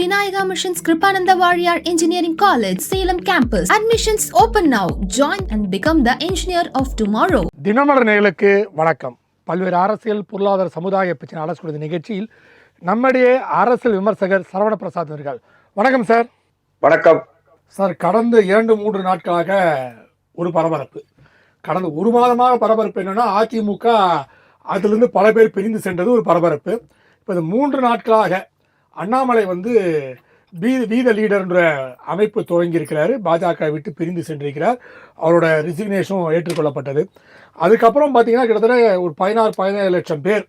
Vinayaka Mission's Kripananda Warrior Engineering College, Salem campus. Admissions open now. Join and become the engineer of tomorrow. Dinamalar நேயர்களுக்கு வணக்கம். பல்வேறு அரசியல் பொருளாதார சமுதாய பிரச்சனை அலசக்கூடிய நிகழ்ச்சியில் நம்முடைய அரசியல் விமர்சகர் சரவண பிரசாத் அவர்கள். வணக்கம் சார். வணக்கம் சார். கடந்த 2-3 நாட்களாக ஒரு பரபரப்பு, கடந்த ஒரு மாதமாக பரபரப்பு என்னன்னா, அதிமுக அதிலிருந்து பல பேர் பிரிந்து சென்றது ஒரு பரபரப்பு. இப்போ இந்த 3 நாட்களாக அண்ணாமலை வீத லீடர்ன்ற அமைப்பு துவங்கியிருக்கிறாரு. பாஜக விட்டு பிரிந்து சென்றிருக்கிறார். அவரோட ரிசிக்னேஷனும் ஏற்றுக்கொள்ளப்பட்டது. அதுக்கப்புறம் பார்த்தீங்கன்னா கிட்டத்தட்ட ஒரு 16-17 லட்சம் பேர்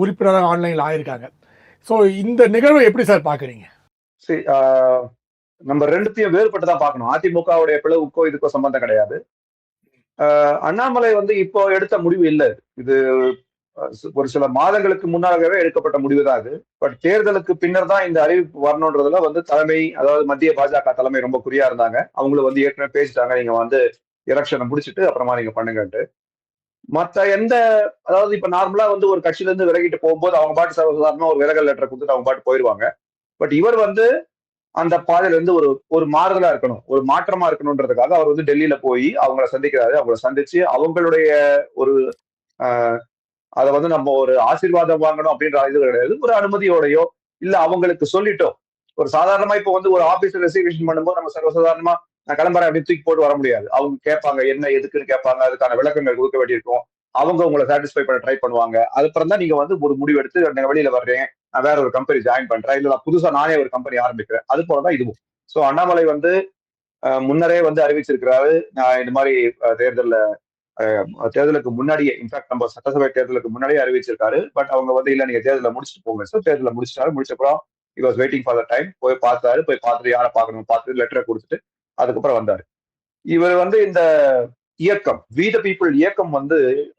உறுப்பினராக ஆன்லைனில் ஆயிருக்காங்க. ஸோ இந்த நிகழ்வை எப்படி சார் பார்க்குறீங்க? சரி, நம்ம ரெண்டுத்தையும் வேறுபட்டு தான் பார்க்கணும். அதிமுகவுடைய பிளவுக்கோ இதுக்கோ சம்பந்தம் கிடையாது. அண்ணாமலை இப்போ எடுத்த முடிவு இல்லை. இது ஒரு சில மாதங்களுக்கு முன்னாகவே எடுக்கப்பட்ட முடிவு தான் இது. பட் தேர்தலுக்கு பின்னர் தான் இந்த அறிவிப்பு வரணுன்றதுல தலைமை, அதாவது மத்திய பாஜக தலைமை ரொம்ப குறியா இருந்தாங்க. அவங்களும் ஏற்கனவே பேசிட்டாங்க, நீங்க எலெக்ஷனை முடிச்சுட்டு அப்புறமா நீங்க பண்ணுங்கன்ட்டு. மத்த எந்த, அதாவது இப்ப நார்மலா ஒரு கட்சியில இருந்து விலகிட்டு போகும்போது அவங்க பாட்டு சாதாரணமா ஒரு விலகல் லெட்டரை கொடுத்துட்டு அவங்க பாட்டு போயிருவாங்க. பட் இவர் அந்த பாதையில இருந்து ஒரு மாறுதலா இருக்கணும், ஒரு மாற்றமா இருக்கணும்ன்றதுக்காக அவர் டெல்லியில போய் அவங்கள சந்திக்கிறாரு. அவங்கள சந்திச்சு அவங்களுடைய ஒரு அதை நம்ம ஒரு ஆசீர்வாதம் வாங்கணும் அப்படின்ற இது கிடையாது. ஒரு அனுமதியோடையோ இல்ல அவங்களுக்கு சொல்லிட்டோ, ஒரு சாதாரணமா இப்போ ஒரு ஆபீஸ்ல ரெசிக்னேஷன் பண்ணும்போது நம்ம சர்வசாதாரணமா நான் கிளம்புறேன் அப்படின்னு தூக்கி போட்டு வர முடியாது. அவங்க கேட்பாங்க, என்ன எதுக்குன்னு கேட்பாங்க, அதுக்கான விளக்கங்கள் கொடுக்க வேண்டியிருக்கும். அவங்க உங்களை சாட்டிஸ்ஃபை பண்ண ட்ரை பண்ணுவாங்க. அதுக்கப்புறம் தான் நீங்க ஒரு முடிவு எடுத்து நான் வெளியில வர்றேன், நான் வேற ஒரு கம்பெனி ஜாயின் பண்றேன், இல்ல நான் புதுசா நானே ஒரு கம்பெனி ஆரம்பிக்கிறேன். அது போலதான் இதுவும். சோ அண்ணாமலை முன்னரே அறிவிச்சிருக்கிறாரு, நான் இந்த மாதிரி தேர்தலுக்கு முன்னாடியே, இன்ஃபேக்ட் நம்ம சட்டசபை தேர்தலுக்கு முன்னாடியே அறிவிச்சிருக்காரு. பட் அவங்க இல்ல நீங்க தேர்தலை முடிச்சுட்டு போங்க. சோ தேர்தலை முடிச்சிட்டாரு. முடிச்சப்பறம் he was waiting for the time. போய் பார்த்தாரு. போய் பார்த்துட்டு யாரை பார்க்கணும் பார்த்துட்டு லெட்டரை கொடுத்துட்டு அதுக்கப்புறம் வந்தாரு. இவர் இந்த இயக்கம், வி த பீப்புள் இயக்கம்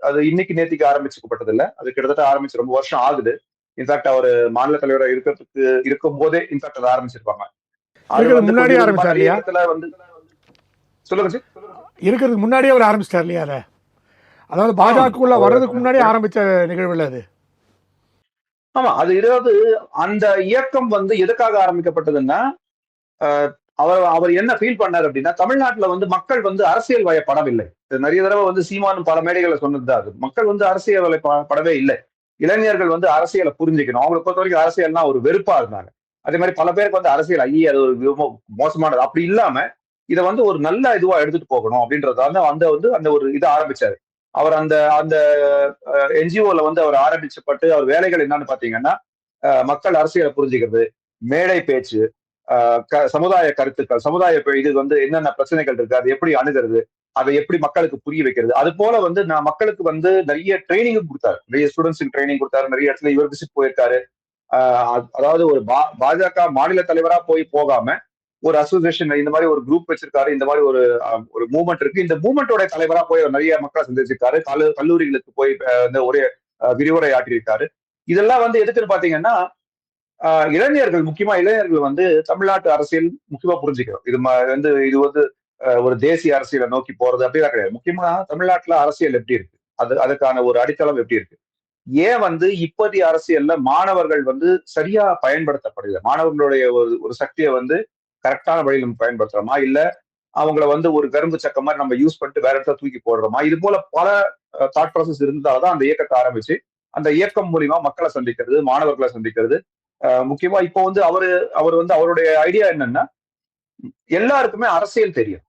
அது இன்னைக்கு நேத்திக்கு ஆரம்பிச்சுக்கப்பட்டது இல்ல. அது கிட்டத்தட்ட ஆரம்பிச்சு ரொம்ப வருஷம் ஆகுது. இன்ஃபேக்ட் அவர் மாநில தலைவரா இருக்கும் போதே இன்ஃபேக்ட் அதை ஆரம்பிச்சிருப்பாங்க. முன்னாடியே ஆரம்பிச்சார் இல்லையா? சொல்லுங்க சார். இருக்கிறதுக்கு முன்னாடியே அவர் ஆரம்பிச்சிட்டார் இல்லையா? அதாவது பாஜகக்குள்ள வர்றதுக்கு முன்னாடியே ஆரம்பிச்ச நிகழ்வு இல்ல அது. ஆமா, அது அந்த இயக்கம் எதுக்காக ஆரம்பிக்கப்பட்டதுன்னா, அவர் என்ன ஃபீல் பண்ணாரு அப்படின்னா, தமிழ்நாட்டுல மக்கள் அரசியல் வயப்படவில்லை. நிறைய தடவை சீமானும் பல மேடைகளை சொன்னதுதான் அது. மக்கள் அரசியல் வயப்படவே இல்லை. இளைஞர்கள் அரசியலை புரிஞ்சுக்கணும். அவங்களை பொறுத்த வரைக்கும் அரசியல்னா ஒரு வெறுப்பா இருந்தாங்க. அதே மாதிரி பல பேருக்கு அரசியல் அது ஒரு மோசமானது அப்படி இல்லாம இதை ஒரு நல்ல இதுவா எடுத்துட்டு போகணும் அப்படின்றதால அந்த ஒரு இதை ஆரம்பிச்சாரு. அவர் அந்த என்ஜிஓல அவர் ஆரம்பிச்சப்பட்டு அவர் வேலைகள் என்னன்னு பாத்தீங்கன்னா, மக்கள் அரசியலை புரிஞ்சுக்கிறது, மேடை பேச்சு, சமுதாய கருத்துக்கள், சமுதாய இது என்னென்ன பிரச்சனைகள் இருக்கு, அதை எப்படி அணுகிறது, அதை எப்படி மக்களுக்கு புரிய வைக்கிறது. அது போல நான் மக்களுக்கு நிறைய ட்ரைனிங் கொடுத்தாரு, நிறைய ஸ்டூடெண்ட்ஸுக்கு ட்ரைனிங் கொடுத்தாரு. நிறைய இடத்துல இவர் விசிட் போயிருக்காரு. அதாவது ஒரு பாஜக மாநில தலைவரா போகாம ஒரு அசோசியேஷன், இந்த மாதிரி ஒரு குரூப் வச்சிருக்காரு, இந்த மாதிரி ஒரு மூவ்மெண்ட் இருக்கு. இந்த மூவ்மெண்டோட தலைவரா போய் நிறைய மக்களை சந்திச்சிருக்காரு. கல்லூரிகளுக்கு போய் ஒரு விரிவுரை ஆற்றியிருக்காரு. இதெல்லாம் எதுக்குன்னு பாத்தீங்கன்னா, இளைஞர்கள், முக்கியமா இளைஞர்கள் தமிழ்நாட்டு அரசியல் முக்கியமா புரிஞ்சுக்கிறோம். இது ஒரு தேசிய அரசியலை நோக்கி போறது அப்படிலாம் கிடையாது. முக்கியமா தமிழ்நாட்டுல அரசியல் எப்படி இருக்கு, அதுக்கான ஒரு அடித்தளம் எப்படி இருக்கு, ஏன் இப்போதைய அரசியல்ல மாணவர்கள் சரியா பயன்படுத்தப்படுது, மாணவர்களுடைய ஒரு சக்தியை கரெக்டான வழியில் நம்ம பயன்படுத்துறோமா, இல்ல அவங்கள ஒரு கரும்பு சக்க மாதிரி நம்ம யூஸ் பண்ணிட்டு வேற இடத்துல தூக்கி போடுறோமா, இது போல பல தாட் ப்ராசஸ் இருந்தால்தான் அந்த இயக்கத்தை ஆரம்பிச்சு அந்த இயக்கம் மூலியமா மக்களை சந்திக்கிறது, மாணவர்களை சந்திக்கிறது. முக்கியமா இப்போ அவர் அவருடைய ஐடியா என்னன்னா, எல்லாருக்குமே அரசியல் தெரியும்,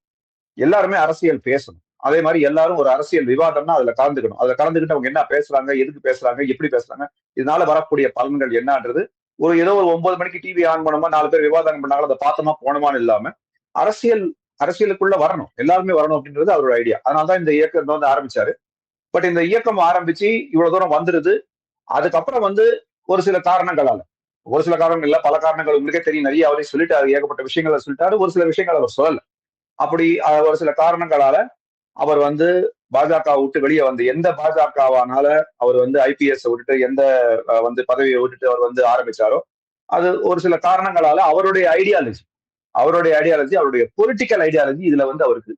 எல்லாருமே அரசியல் பேசணும். அதே மாதிரி எல்லாரும் ஒரு அரசியல் விவாதம்னா அதுல கலந்துக்கணும். அதுல கலந்துக்கிட்டு அவங்க என்ன பேசுறாங்க, எதுக்கு பேசுறாங்க, எப்படி பேசுறாங்க, இதனால வரக்கூடிய பலன்கள் என்னன்றது ஏதோ ஒரு 9 மணிக்கு டிவி ஆன் பண்ணுமா, 4 பேர் விவாதம் பண்ணாங்க, அதை பார்த்தோமா போனோமான்னு இல்லாம அரசியலுக்குள்ள வரணும், எல்லாருமே வரணும் அப்படின்றது அவரோட ஐடியா. அதனாலதான் இந்த இயக்கம் ஆரம்பிச்சாரு. பட் இந்த இயக்கம் ஆரம்பிச்சு இவ்வளவு தூரம் வந்துருது. அதுக்கப்புறம் ஒரு சில காரணங்களால, ஒரு சில காரணங்கள் இல்ல, பல காரணங்கள் உங்களுக்கே தெரியும், நிறைய அவரே சொல்லிட்டாரு, ஏகப்பட்ட விஷயங்களை சொல்லிட்டாரு. ஒரு சில விஷயங்கள் அவர் சொல்லல. அப்படி ஒரு சில காரணங்களால அவர் பாஜக விட்டு வெளியே எந்த பாஜகவானால அவர் ஐபிஎஸ் விட்டுட்டு எந்த பதவியை விட்டுட்டு அவர் ஆரம்பிச்சாரோ, அது ஒரு சில காரணங்களால அவருடைய ஐடியாலஜி, அவருடைய பொலிட்டிக்கல் ஐடியாலஜி இதுல அவருக்கு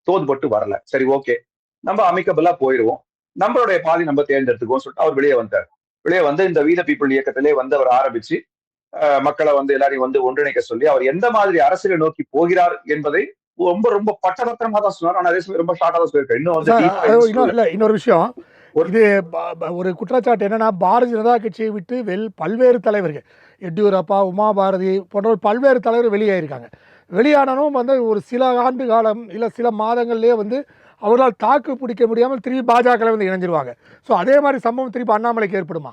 தோதுபட்டு வரல. சரி, ஓகே, நம்ம அமிக்கபிளா போயிடுவோம், நம்மளுடைய பாதி நம்ம தேர்ந்தெடுத்துக்கோம் சொல்லிட்டு அவர் வெளியே வந்தார். வெளியே இந்த வி த பீப்புள் இயக்கத்திலே அவர் ஆரம்பிச்சு மக்களை வந்து எல்லாரையும் வந்து ஒன்றிணைக்க சொல்லி அவர் எந்த மாதிரி அரசியலை நோக்கி போகிறார் என்பதை ரொம்ப ரொம்ப பட்டபத்திரமா தான் சொன்னார். ஆனா அதே சமயம் ரொம்ப ஷார்ட்டா தான் சொல்லியிருக்காரு. இன்னும் வந்து டீப்பா இன்னொரு விஷயம், இது ஒரு குற்றச்சாட்டு என்னன்னா, பாரதிய ஜனதா கட்சியை விட்டு பல்வேறு தலைவர்கள், எடியூரப்பா, உமா பாரதி போன்ற பல்வேறு தலைவர்கள் வெளியாயிருக்காங்க. வெளியானனும் வந்து ஒரு சில ஆண்டு காலம் இல்லை சில மாதங்கள்லேயே வந்து அவர்களால் தாக்கு பிடிக்க முடியாமல் திருப்பி பாஜக வந்து இணைஞ்சிருவாங்க. ஸோ அதே மாதிரி சம்பவம் திருப்பி அண்ணாமலைக்கு ஏற்படுமா?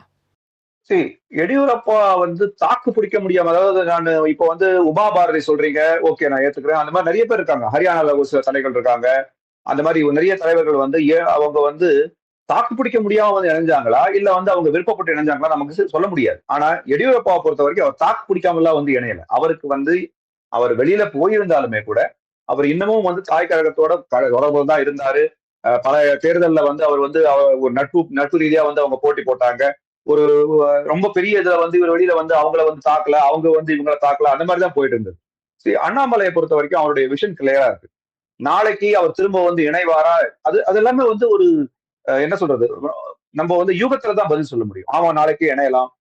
சரி, எடியூரப்பா வந்து தாக்கு பிடிக்க முடியாம, அதாவது நான் இப்ப வந்து உமா பாரதி சொல்றீங்க, ஓகே நான் ஏத்துக்கிறேன். அந்த மாதிரி நிறைய பேர் இருக்காங்க. ஹரியானால ஒரு சில தலைகள் இருக்காங்க. அந்த மாதிரி நிறைய தலைவர்கள் வந்து அவங்க வந்து தாக்கு பிடிக்க முடியாம வந்து இணைஞ்சாங்களா, இல்ல வந்து அவங்க விருப்பப்பட்டு இணைஞ்சாங்களா நமக்கு சொல்ல முடியாது. ஆனா எடியூரப்பாவை பொறுத்த வரைக்கும் அவர் தாக்கு பிடிக்காமலாம் வந்து இணையல. அவருக்கு வந்து அவர் வெளியில போயிருந்தாலுமே கூட அவர் இன்னமும் வந்து தாய் கழகத்தோட தொடர்பு தான் இருந்தாரு. பல தேர்தல்ல வந்து அவர் வந்து ஒரு நட்பு ரீதியா வந்து அவங்க போட்டி போட்டாங்க. ஒரு ரொம்ப பெரிய இதுல வந்து இவர் வெளியில வந்து அவங்கள வந்து தாக்கல, அவங்க வந்து இவங்கள தாக்கல, அந்த மாதிரி தான் போயிட்டு இருந்தது. சரி, அண்ணாமலையை பொறுத்த வரைக்கும் அவருடைய விஷன் கிளியரா இருக்கு. நாளைக்கு அவர் திரும்ப வந்து இணைவாரா, அது எல்லாமே வந்து ஒரு என்ன சொல்றது, நம்ம வந்து யூகத்துல தான் பதில் சொல்ல முடியும். ஆமா நாளைக்கு இணையலாம்,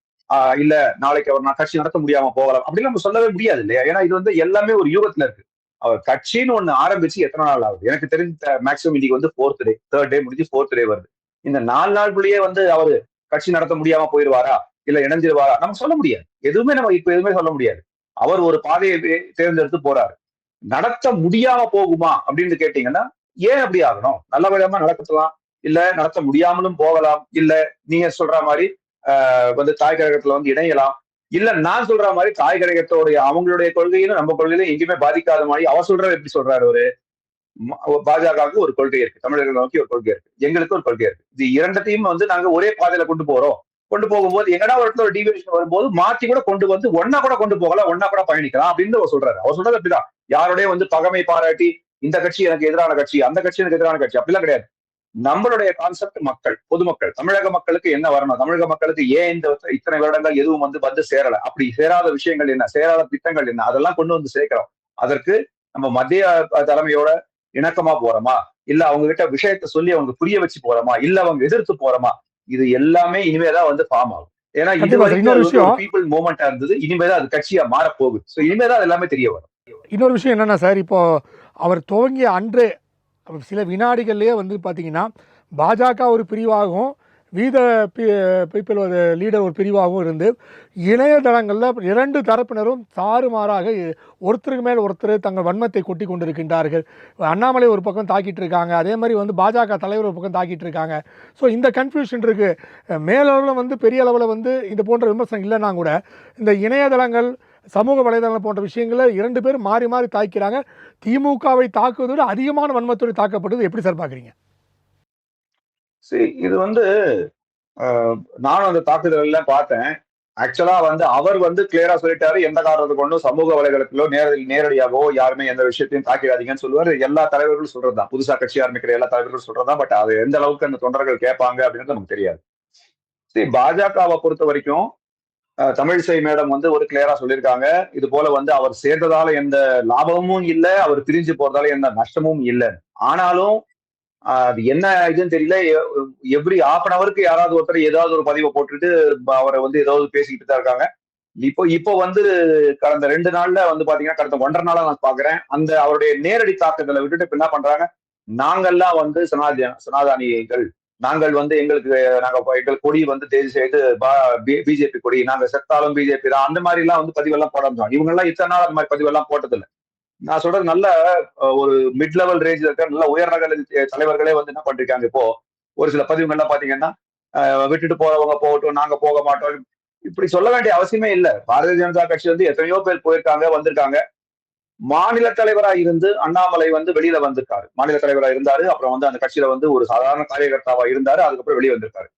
இல்ல நாளைக்கு அவர் நான் கட்சி நடத்த முடியாம போகலாம் அப்படின்னு நம்ம சொல்லவே முடியாது இல்லையா? ஏன்னா இது வந்து எல்லாமே ஒரு யூகத்துல இருக்கு. அவர் கட்சின்னு ஒண்ணு ஆரம்பிச்சு எத்தனை நாள் ஆகுது? எனக்கு தெரிஞ்ச மேக்ஸிமம் இன்னைக்கு வந்து 4th டே, 3rd டே முடிஞ்சு 4th டே வருது. இந்த 4 நாளுக்குள்ளேயே வந்து அவரு கட்சி நடத்த முடியாம போயிருவாரா, இல்ல இணைஞ்சிருவாரா, நம்ம சொல்ல முடியாது. நம்ம இப்ப எதுவுமே சொல்ல முடியாது. அவர் ஒரு பாதையை தேர்ந்தெடுத்து போறாரு. நடத்த முடியாம போகுமா அப்படின்னு கேட்டீங்கன்னா, ஏன் அப்படி ஆகணும்? நல்ல விதமா நடக்கலாம், இல்ல நடத்த முடியாமலும் போகலாம், இல்ல நீங்க சொல்ற மாதிரி வந்து தாய் கழகத்துல வந்து இணையலாம், இல்ல நான் சொல்ற மாதிரி தாய் கழகத்தோடைய அவங்களுடைய கொள்கையிலும் நம்ம கொள்கையிலும் எங்கேயுமே பாதிக்காத மாதிரி அவர் சொல்றாரு. எப்படி சொல்றாரு அவரு? பாஜகவுக்கு ஒரு கொள்கை இருக்கு, தமிழர்கள் நோக்கி ஒரு கொள்கை இருக்கு, எங்களுக்கு ஒரு கொள்கை இருக்கு. இது இரண்டத்தையும் வந்து நாங்க ஒரே பாதையில கொண்டு போறோம். கொண்டு போகும்போது எங்கடா ஒரு இடத்துல ஒரு டிவியேஷன் வரும்போது மாற்றி கூட கொண்டு வந்து ஒன்னா கூட கொண்டு போகலாம், ஒன்னா கூட பயணிக்கலாம் அப்படின்னு அவர் சொல்றாரு. அவர் சொல்றது அப்படிதான். யாரோடய வந்து பகமை பாராட்டி இந்த கட்சி எனக்கு எதிரான கட்சி, அந்த கட்சி எனக்கு எதிரான கட்சி அப்படிலாம் கிடையாது. நம்மளுடைய கான்செப்ட் மக்கள், பொதுமக்கள், தமிழக மக்களுக்கு என்ன வரணும், தமிழக மக்களுக்கு ஏன் இந்த இத்தனை வருடங்கள் எதுவும் வந்து சேரல, அப்படி சேராத விஷயங்கள் என்ன, சேராத திட்டங்கள் என்ன, அதெல்லாம் கொண்டு வந்து சேர்க்கிறோம். அதற்கு நம்ம மத்திய தலைமையோட இணக்கமா போறோமா, இல்ல அவங்க கிட்ட விஷயத்த சொல்லி அவங்க புரிய வச்சு போறோமா, இல்ல அவங்க எதிர்த்து போறோமா, இது எல்லாமே இனிமேதான் வந்து ஃபார்ம் ஆகும். ஏன்னா இது வரைக்கும் பீப்புள் மூவ்மெண்டா இருந்தது, இனிமேதான் அது கட்சியா மாற போகுது. சோ இனிமேதான் அது எல்லாமே தெரிய வரும். இன்னொரு விஷயம் என்னன்னா சார், இப்போ அவர் துவங்கிய அன்றே சில வினாடிகள்லேயே வந்து பார்த்தீங்கன்னா பாஜக ஒரு பிரிவாகவும் பீப்புள் ஒரு லீடர் ஒரு பிரிவாகவும் இருந்து இணையதளங்களில் இரண்டு தரப்பினரும் தாறுமாறாக ஒருத்தருக்கு மேல் ஒருத்தர் தங்கள் வன்மத்தை கொட்டி கொண்டிருக்கின்றார்கள். அண்ணாமலை ஒரு பக்கம் தாக்கிட்டு இருக்காங்க, அதே மாதிரி வந்து பாஜக தலைவர் ஒரு பக்கம் தாக்கிட்டு இருக்காங்க. ஸோ இந்த கன்ஃபியூஷன் இருக்குது. மேலளவில் வந்து பெரிய அளவில் வந்து இது போன்ற விமர்சனம் இல்லைன்னா கூட இந்த இணையதளங்கள் சமூக வலைதளங்கள் போன்ற விஷயங்களில் இரண்டு பேரும் மாறி மாறி தாக்கிறாங்க. திமுகவை தாக்குவதோடு அதிகமான வன்மத்தோடு தாக்கப்பட்டது எப்படி சார் பார்க்குறீங்க? சரி, இது வந்து நானும் அந்த தாக்குதல் எல்லாம் பார்த்தேன். ஆக்சுவலா வந்து அவர் வந்து கிளியரா சொல்லிட்டாரு, எந்த காரணத்தை கொண்டும் சமூக வலைதளத்திலோ நேரடியாகவோ யாருமே எந்த விஷயத்தையும் தாக்கிடாதீங்கன்னு சொல்லுவாரு. எல்லா தலைவர்களும் சொல்றதுதான், புதுசா கட்சி ஆரம்பிக்கிற எல்லா தலைவர்களும் சொல்றதுதான். பட் அது எந்த அளவுக்கு அந்த தொண்டர்கள் கேட்பாங்க அப்படின்றது நமக்கு தெரியாது. சரி, பாஜகவை பொறுத்த வரைக்கும் தமிழிசை மேடம் வந்து ஒரு கிளியரா சொல்லியிருக்காங்க, இது போல வந்து அவர் சேர்ந்ததால எந்த லாபமும் இல்லை, அவர் பிரிஞ்சு போறதால எந்த நஷ்டமும் இல்லை. ஆனாலும் அது என்ன இதுன்னு தெரியல, எவ்ரி ஹாஃப் அன் அவருக்கு யாராவது ஒருத்தர் ஏதாவது ஒரு பதிவை போட்டுட்டு அவரை வந்து ஏதாவது பேசிக்கிட்டு தான் இருக்காங்க. இப்போ வந்து கடந்த 2 நாள்ல வந்து பாத்தீங்கன்னா, கடந்த 1.5 நாளா நான் பாக்குறேன், அந்த அவருடைய நேரடி தாக்குதலை விட்டுட்டு இப்ப என்ன பண்றாங்க, நாங்கெல்லாம் வந்து சனாதானிகள், நாங்கள் வந்து எங்கள் கொடி வந்து தேர்வு செய்து பிஜேபி கொடி, நாங்க செத்தாலும் பிஜேபி தான், அந்த மாதிரி எல்லாம் வந்து பதிவெல்லாம் போட முடியும். இவங்க எல்லாம் இத்தனை நாள் அந்த மாதிரி பதிவெல்லாம் போட்டதில்லை. நான் சொல்றது நல்ல ஒரு மிட் லெவல் ரேஞ்ச் இருக்க நல்ல உயர்நகர தலைவர்களே வந்து என்ன பண்றாங்க, இப்போ ஒரு சில பதிவுகள்லாம் பாத்தீங்கன்னா, விட்டுட்டு போறவங்க போகட்டும், நாங்க போக மாட்டோம், இப்படி சொல்ல வேண்டிய அவசியமே இல்லை. பாரதிய ஜனதா கட்சி வந்து எத்தனையோ பேர் போயிருக்காங்க, வந்திருக்காங்க. மாநில தலைவரா இருந்து அண்ணாமலை வந்து வெளியில வந்திருக்காரு, மாநில தலைவரா இருந்தாரு, அப்புறம் வந்து அந்த கட்சியில வந்து ஒரு சாதாரண காரியகர்த்தாவா இருந்தாரு, அதுக்கப்புறம் வெளியே வந்திருக்காரு.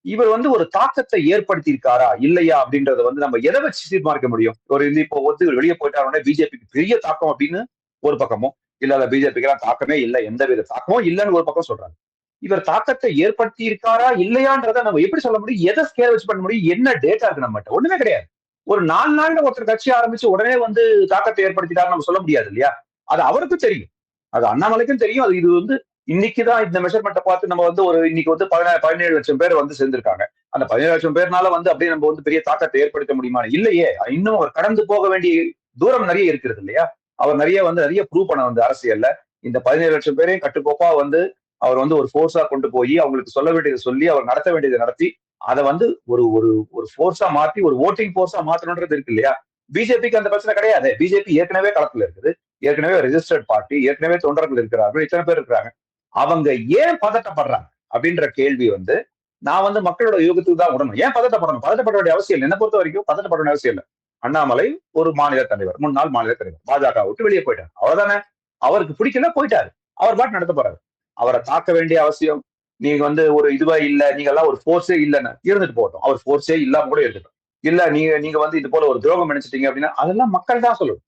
இவர் வந்து ஒரு தாக்கத்தை ஏற்படுத்தி இருக்காரா இல்லையா அப்படின்றத வந்து நம்ம எதை வச்சு தீர்மானிக்க முடியும்? இப்போ வந்து இவர் வெளியே போயிட்டாருன்னா பிஜேபிக்கு பெரிய தாக்கம் அப்படின்னு ஒரு பக்கமும், இல்ல பிஜேபிக்கு எல்லாம் தாக்கமே இல்லை, எந்த வித தாக்கமும் இல்லைன்னு ஒரு பக்கம் சொல்றாங்க. இவர் தாக்கத்தை ஏற்படுத்தி இருக்காரா இல்லையான்றதை நம்ம எப்படி சொல்ல முடியும்? எதை ஸ்கேல் வச்சு பண்ண முடியும்? என்ன டேட்டா இருக்கு நம்மகிட்ட? ஒண்ணுமே கிடையாது. ஒரு 4 நாள்ல ஒருத்தர் கட்சி ஆரம்பிச்சு உடனே வந்து தாக்கத்தை ஏற்படுத்திட்டாரு நம்ம சொல்ல முடியாது இல்லையா? அது அவருக்கும் தெரியும், அது அண்ணாமலைக்கும் தெரியும். அது இது வந்து இன்னைக்குதான் இந்த மெஷர்மெண்ட்டை பார்த்து நம்ம வந்து இன்னைக்கு வந்து 17 லட்சம் பேர் வந்து சேர்ந்திருக்காங்க. அந்த 17 லட்சம் பேர்னால வந்து அப்படியே நம்ம வந்து பெரிய தாக்கத்தை ஏற்படுத்த முடியுமா? இல்லையே. இன்னும் அவர் கடந்து போக வேண்டிய தூரம் நிறைய இருக்கிறது இல்லையா? அவர் நிறைய ப்ரூவ் பண்ண வந்து அரசியல்ல இந்த 17 லட்சம் பேரையும் கட்டுக்கோப்பா வந்து அவர் வந்து ஒரு ஃபோர்ஸா கொண்டு போய் அவங்களுக்கு சொல்ல வேண்டியதை சொல்லி அவர் நடத்த வேண்டியதை நடத்தி அதை வந்து ஒரு ஒரு ஒரு ஃபோர்ஸா மாத்தி ஒரு ஓட்டிங் ஃபோர்ஸா மாத்தணும்ன்றது இருக்கு இல்லையா? பிஜேபிக்கு அந்த பிரச்சனை கிடையாது. பிஜேபி ஏற்கனவே களத்துல இருக்குது. ஏற்கனவே ரெஜிஸ்டர்ட் பார்ட்டி, ஏற்கனவே தொண்டர்கள் இருக்கிறார்கள், இத்தனை பேர் இருக்கிறாங்க. அவங்க ஏன் பதட்டப்படுறாங்க அப்படின்ற கேள்வி வந்து நான் வந்து மக்களோட யோகத்துக்கு தான் விடணும். ஏன் பதட்டப்படணும்? பதட்டப்பட வேண்டிய அவசியம் இல்லை. என்ன பொறுத்த வரைக்கும் பதட்டப்பட வேண்டிய அவசியம் இல்லை. அண்ணாமலை ஒரு மாநில தலைவர், முன்னாள் மாநில தலைவர், பாஜக விட்டு வெளியே போயிட்டார், அவ்வளவுதானே. அவருக்கு பிடிக்கல, போயிட்டாரு. அவர் பாட்டு நடத்த போறாரு. அவரை தாக்க வேண்டிய அவசியம் நீங்க வந்து ஒரு இதுவா இல்ல, நீங்க எல்லாம் ஒரு ஃபோர்ஸே இல்லைன்னு இருந்துட்டு போகட்டும். அவர் ஃபோர்ஸே இல்லாம கூட இருக்கட்டும். இல்ல நீங்க வந்து இது போல ஒரு துரோகம் நினைச்சிட்டீங்க அப்படின்னா அதெல்லாம் மக்கள் தான் சொல்லணும்.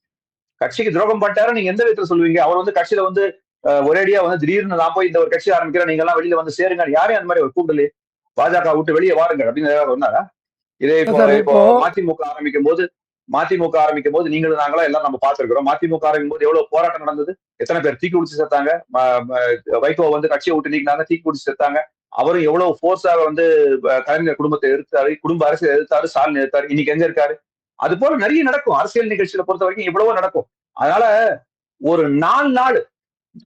கட்சிக்கு துரோகம் பண்ணிட்டாரு நீங்க எந்த விதத்துல சொல்லுவீங்க? அவர் வந்து கட்சியில வந்து ஒரேடியா வந்து திடீர்னு நான் போய் இந்த ஒரு கட்சி ஆரம்பிக்கிறேன், நீங்க எல்லாம் வெளியில வந்து சேருங்க, யாரையும் அந்த மாதிரி ஒரு கூட்டலையே. பாஜக விட்டு வெளியே வாருங்க அப்படின்னு ஏதாவது சொன்னாரா? இதே இப்போ மதிமுக ஆரம்பிக்கும் போது நீங்களும் நாங்களா எல்லாம் நம்ம பார்த்திருக்கிறோம். மதிமுக ஆரம்பிக்கும் போது எவ்வளவு போராட்டம் நடந்தது, எத்தனை பேர் தீக்கு குடிச்சு செத்தாங்க. வைகோ வந்து கட்சியை விட்டு நீக்கினாங்க, தீக்கு குடிச்சு செத்தாங்க. அவரும் எவ்வளவு ஃபோர்ஸாக வந்து கலைஞர் குடும்பத்தை எதிர்த்தாரு, குடும்ப அரசியல் எதிர்த்தாரு, ஸ்டாலின் எதிர்த்தாரு. இன்னைக்கு எங்க இருக்காரு? அது போல நிறைய நடக்கும். அரசியல் நிகழ்ச்சியில பொறுத்த வரைக்கும் எவ்வளவோ நடக்கும். அதனால ஒரு 4 நாள்